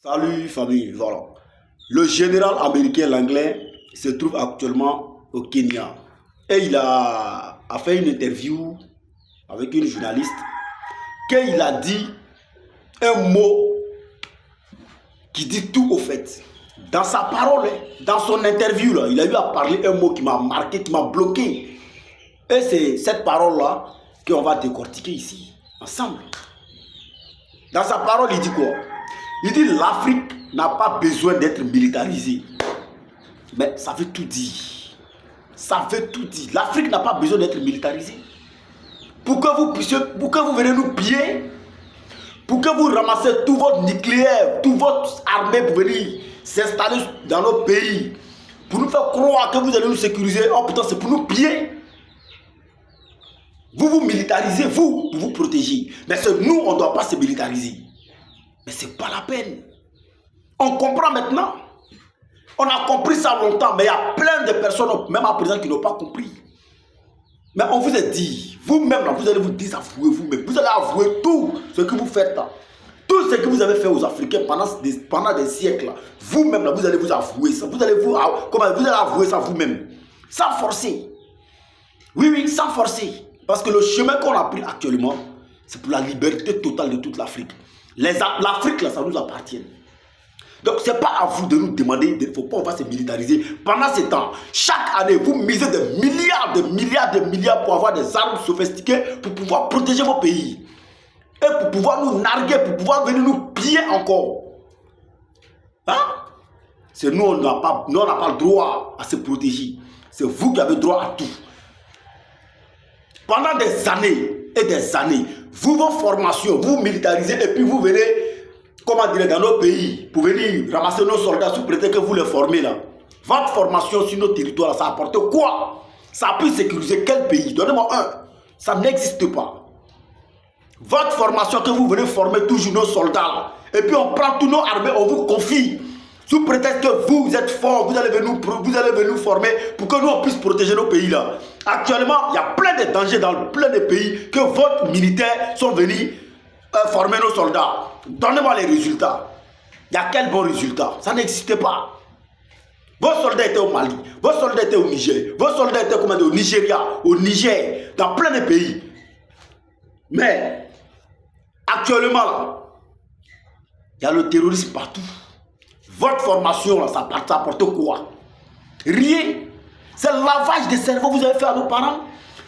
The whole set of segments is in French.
Salut famille, voilà. Le général américain Langlais se trouve actuellement au Kenya. Et il a fait une interview avec une journaliste qu'il a dit un mot qui dit tout au fait. Dans sa parole, dans son interview, là, il a eu à parler un mot qui m'a marqué, qui m'a bloqué. Et c'est cette parole-là qu'on va décortiquer ici, ensemble. Dans sa parole, il dit quoi? Il dit l'Afrique n'a pas besoin d'être militarisée. Mais ça veut tout dire. Ça veut tout dire. L'Afrique n'a pas besoin d'être militarisée. Pour que vous venez nous piller, pour que vous ramassez tout votre nucléaire, toute votre armée pour venir s'installer dans nos pays, pour nous faire croire que vous allez nous sécuriser. Oh putain, c'est pour nous piller. Vous vous militarisez, vous, pour vous protéger. Mais c'est nous, on ne doit pas se militariser. Mais ce n'est pas la peine. On comprend maintenant. On a compris ça longtemps, mais il y a plein de personnes, même à présent, qui n'ont pas compris. Mais on vous a dit, vous-même, vous allez vous désavouer vous-même. Vous allez avouer tout ce que vous faites là. Tout ce que vous avez fait aux Africains pendant des siècles. Vous-même, vous allez vous avouer ça. Vous allez avouer ça vous-même. Sans forcer. Oui, sans forcer. Parce que le chemin qu'on a pris actuellement, c'est pour la liberté totale de toute l'Afrique. L'Afrique, là, ça nous appartient. Donc, ce n'est pas à vous de nous demander, il ne faut pas, on va se militariser. Pendant ce temps, chaque année, vous misez des milliards pour avoir des armes sophistiquées pour pouvoir protéger vos pays. Et pour pouvoir nous narguer, pour pouvoir venir nous piller encore. Hein? C'est nous, on n'a pas le droit à se protéger. C'est vous qui avez droit à tout. Pendant des années et des années, vos formations, vous militarisez et puis vous venez, comment dire, dans nos pays, pour venir ramasser nos soldats sous prétexte que vous les formez là. Votre formation sur nos territoires, ça apporte quoi? Ça a pu sécuriser quel pays? Donnez-moi un. Ça n'existe pas. Votre formation que vous venez former toujours nos soldats là, et puis on prend tous nos armées, on vous confie. Sous prétexte que vous êtes forts, vous allez venir former pour que nous on puisse protéger nos pays là. Actuellement, il y a plein de dangers dans plein de pays que votre militaires sont venus former nos soldats. Donnez-moi les résultats. Il y a quel bon résultat? Ça n'existait pas. Vos soldats étaient au Mali, vos soldats étaient au Niger, vos soldats étaient au Nigeria, au Niger, dans plein de pays. Mais actuellement, là, il y a le terrorisme partout. Votre formation, là, ça apporte quoi? Rien. C'est le lavage de cerveau que vous avez fait à nos parents.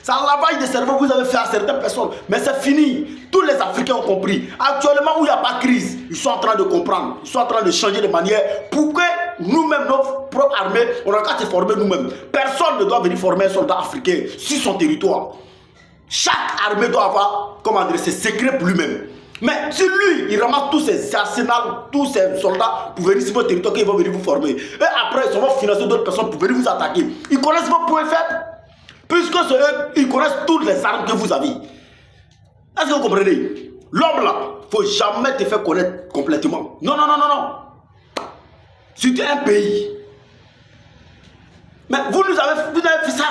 C'est un lavage de cerveau que vous avez fait à certaines personnes. Mais c'est fini. Tous les Africains ont compris. Actuellement, où il n'y a pas de crise, ils sont en train de comprendre. Ils sont en train de changer de manière pour que nous-mêmes, notre propre armée, on a qu'à se former nous-mêmes. Personne ne doit venir former un soldat africain sur son territoire. Chaque armée doit avoir, comment dire, ses secrets pour lui-même. Mais si lui, il ramasse tous ses arsenals, tous ses soldats pour venir sur votre territoire, qu'ils vont venir vous former. Et après, ils vont financer d'autres personnes pour venir vous attaquer. Ils connaissent vos points faibles. Puisque c'est eux, ils connaissent toutes les armes que vous avez. Est-ce que vous comprenez? L'homme là, il ne faut jamais te faire connaître complètement. Non. Si tu es un pays. Mais vous avez fait ça.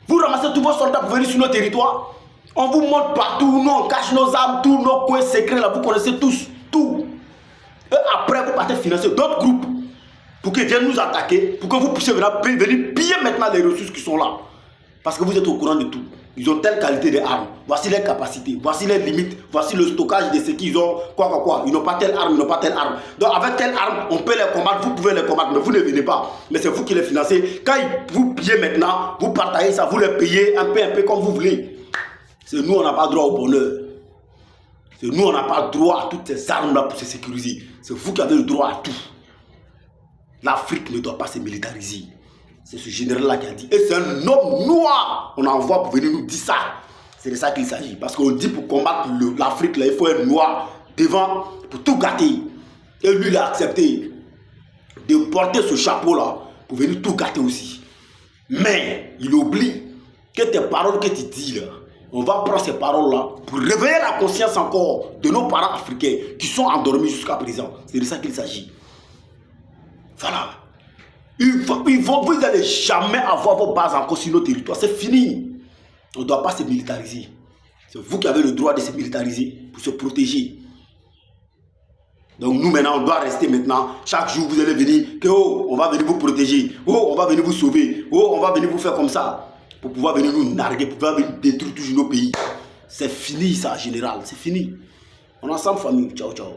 Vous ramassez tous vos soldats pour venir sur nos territoires. On vous montre partout, nous on cache nos armes, tous nos coins secrets là, vous connaissez tous, tout. Et après, vous partez financer d'autres groupes pour qu'ils viennent nous attaquer, pour que vous puissiez venir piller maintenant les ressources qui sont là. Parce que vous êtes au courant de tout. Ils ont telle qualité d'armes, voici les capacités, voici les limites, voici le stockage de ce qu'ils ont, quoi. Ils n'ont pas telle arme, ils n'ont pas telle arme. Donc avec telle arme, on peut les combattre, vous pouvez les combattre, mais vous ne venez pas. Mais c'est vous qui les financez. Quand vous pillez maintenant, vous partagez ça, vous les payez un peu comme vous voulez. C'est nous, on n'a pas droit au bonheur. C'est nous, on n'a pas droit à toutes ces armes-là pour se sécuriser. C'est vous qui avez le droit à tout. L'Afrique ne doit pas se militariser. C'est ce général-là qui a dit. Et c'est un homme noir qu'on envoie pour venir nous dire ça. C'est de ça qu'il s'agit. Parce qu'on dit pour combattre l'Afrique, il faut être noir devant pour tout gâter. Et lui, il a accepté de porter ce chapeau-là pour venir tout gâter aussi. Mais il oublie que tes paroles que tu dis là, on va prendre ces paroles-là pour réveiller la conscience encore de nos parents africains qui sont endormis jusqu'à présent. C'est de ça qu'il s'agit. Voilà. Vous n'allez jamais avoir vos bases encore sur nos territoires. C'est fini. On ne doit pas se militariser. C'est vous qui avez le droit de se militariser pour se protéger. Donc nous maintenant, on doit rester maintenant. Chaque jour, vous allez venir, que oh, on va venir vous protéger. Oh, on va venir vous sauver. Oh, on va venir vous faire comme ça. Pour pouvoir venir nous narguer, pour pouvoir venir détruire toujours nos pays. C'est fini ça, général. C'est fini. On est ensemble, famille. Ciao, ciao.